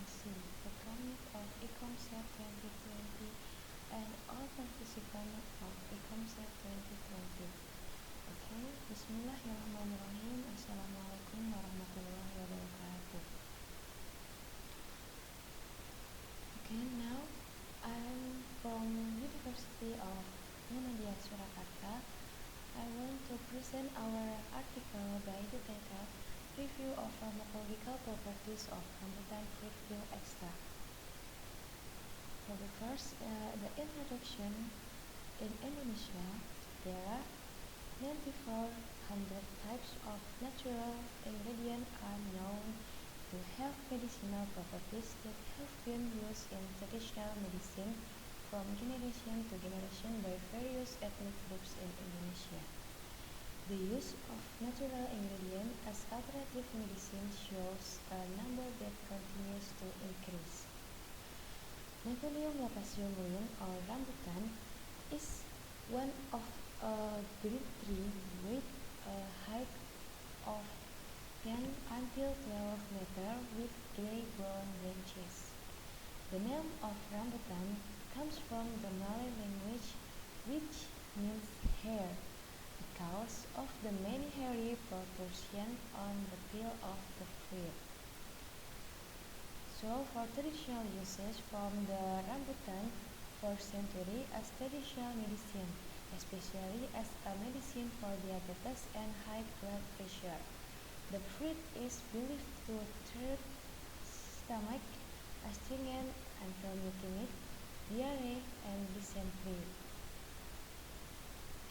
MC, the commit of ECOMSAT 2020 and all participants of ECOMSAT 2020. Okay, Bismillahirrahmanirrahim. Assalamualaikum warahmatullahi wabarakatuh. Okay, now I'm from University of Muhammadiyah Surakarta. I want to present our article by the title Review of Pharmacological Properties of Rambutan Fruit Peel Extract. For the first, the introduction. In Indonesia, there are 9,400 types of natural ingredients are known to have medicinal properties that have been used in traditional medicine from generation to generation by various ethnic groups in Indonesia. The use of natural ingredients as alternative medicine shows a number that continues to increase. Nephelium lappaceum or rambutan is one of a green tree with a height of 10 until 12 meters with gray-brown branches. The name of rambutan comes from the Malay language which means hair because of the many hairy protrusions on the peel of the fruit. So for traditional usage from the rambutan for centuries as traditional medicine, especially as a medicine for diabetes and high blood pressure. The fruit is believed to treat stomach, astringent, until making it, diarrhea, and dysentery.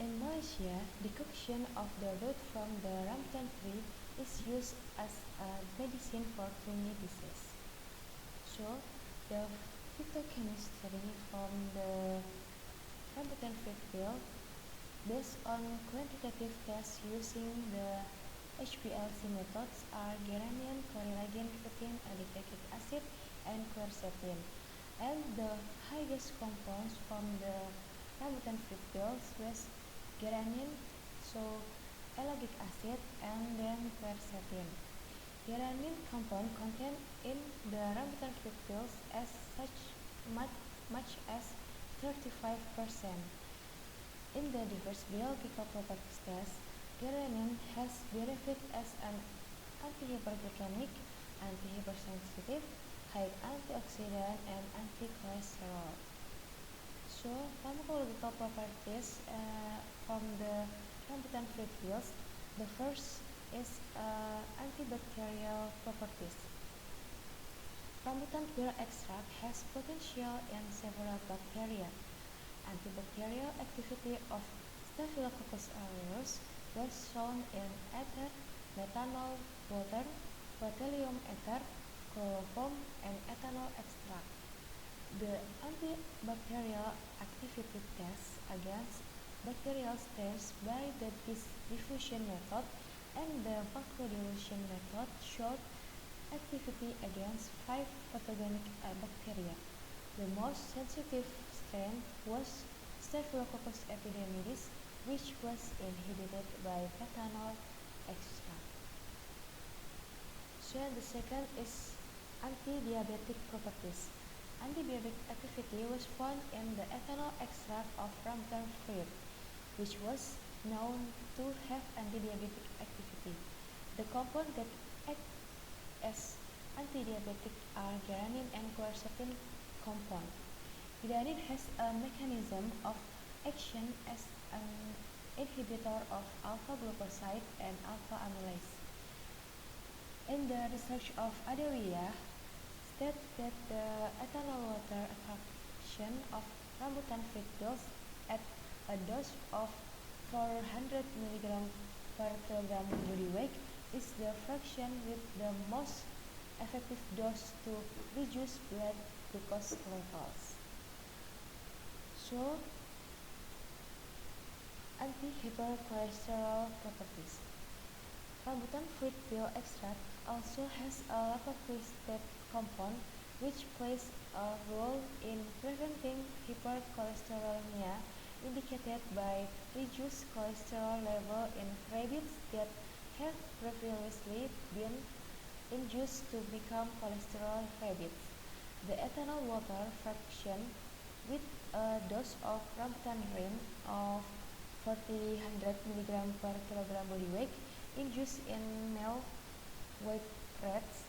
In Malaysia, decoction of the root from the rambutan tree is used as a medicine for kidney disease. So, the phytochemistry from the rambutan fruit peel based on quantitative tests using the HPLC methods are geranium, correlagen, rutin, adipic acid, and quercetin. And the highest compounds from the rambutan fruit peels was geranium, so ellagic acid, and then quercetin. Geranium compound contained in the rambutan fruit peels as much as 35%. In the diverse biological properties test, geranium has benefit as an antihyperglycemic, antihypersensitive, high antioxidant, and anti-cholesterol. So, pharmacological properties from the rambutan fruit peels. The first is antibacterial properties. Rambutan peel extract has potential in several bacteria. Antibacterial activity of Staphylococcus aureus was shown in ether, methanol, water, botulinum ether, chloroform, and ethanol extract. The antibacterial activity tests against bacterial strains by the diffusion method and the macrodilution method showed activity against 5 pathogenic bacteria. The most sensitive strain was Staphylococcus epidermidis, which was inhibited by methanol extract. So the second is anti-diabetic properties. Antidiabetic activity was found in the ethanol extract of rambutan fruit, which was known to have antidiabetic activity. The compounds that act as antidiabetic are geranium and quercetin compound. Geranium has a mechanism of action as an inhibitor of alpha-glucoside and alpha-amylase. In the research of Adelia, state that the ethanol water attraction of rambutan fruit peels at a dose of 400 mg per kilogram body weight is the fraction with the most effective dose to reduce blood glucose levels. So, anti-hypercholesterol properties. Rambutan fruit peel extract also has a lactobacillus compound which plays a role in preventing hypercholesterolemia indicated by reduced cholesterol level in rabbits that have previously been induced to become cholesterol rabbits. The ethanol water fraction with a dose of rambutan rim of 4000 mg per kilogram body weight induced in male weight rats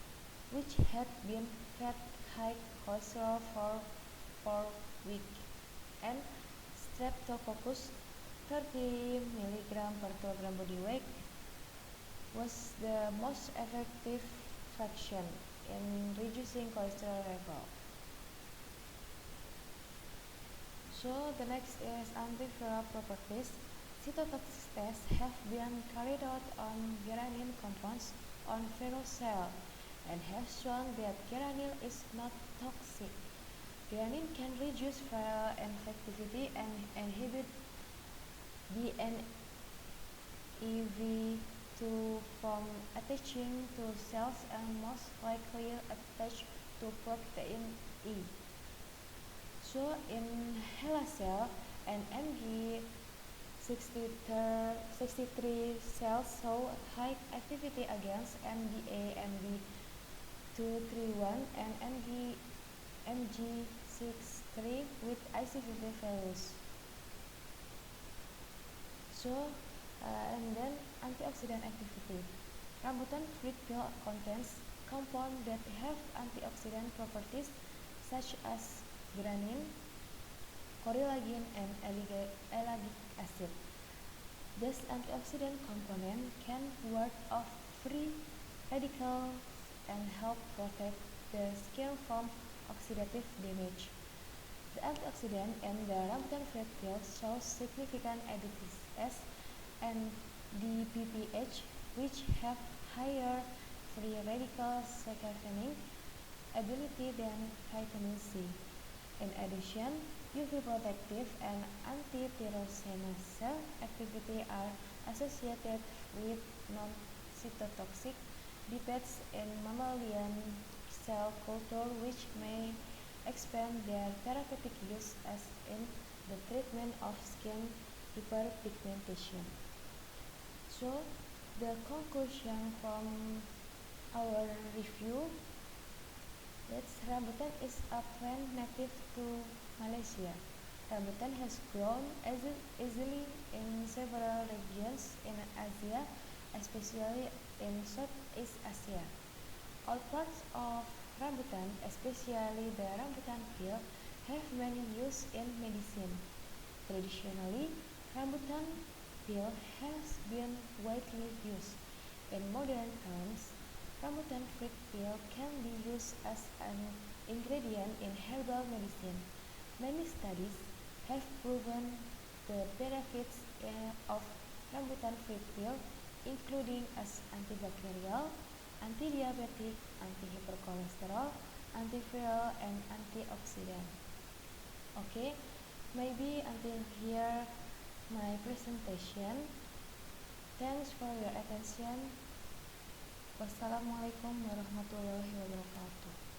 which had been fed high cholesterol for 4 weeks, and Streptococcus 30 mg per kilogram body weight was the most effective fraction in reducing cholesterol level. So the next is antiviral properties. Cytotoxic tests have been carried out on geranil compounds on viral cells and have shown that geranil is not toxic. Geranil can reduce viral infectivity and inhibit DNEV2 from attaching to cells and most likely attach to protein E. So in HeLa cell and MG63 cells show high activity against MDA, MB231 and MG63 with IC50 values. So and then antioxidant activity. Rambutan fruit peel contains compounds that have antioxidant properties such as geranil, corylagin, and ellagic acid. This antioxidant component can ward off free radicals and help protect the skin from oxidative damage. The antioxidant in the rambutan fruit peel shows significant ADPS and DPPH, which have higher free radical scavenging ability than vitamin C. In addition, UV protective and anti-tyrosine cell activity are associated with non-cytotoxic lipids in mammalian cell culture, which may expand their therapeutic use as in the treatment of skin hyperpigmentation. So, the conclusion from our review that rambutan is a plant native to Malaysia. Rambutan has grown easily in several regions in Asia, especially in Southeast Asia. All parts of rambutan, especially the rambutan peel, have many uses in medicine. Traditionally, rambutan peel has been widely used. In modern times, rambutan fruit peel can be used as an ingredient in herbal medicine. Many studies have proven the benefits of rambutan fruit peel, including as antibacterial, anti-diabetic, anti-hypercholesterol, antiviral, and antioxidant. Okay, maybe until here my presentation. Thanks for your attention. Wassalamualaikum warahmatullahi wabarakatuh.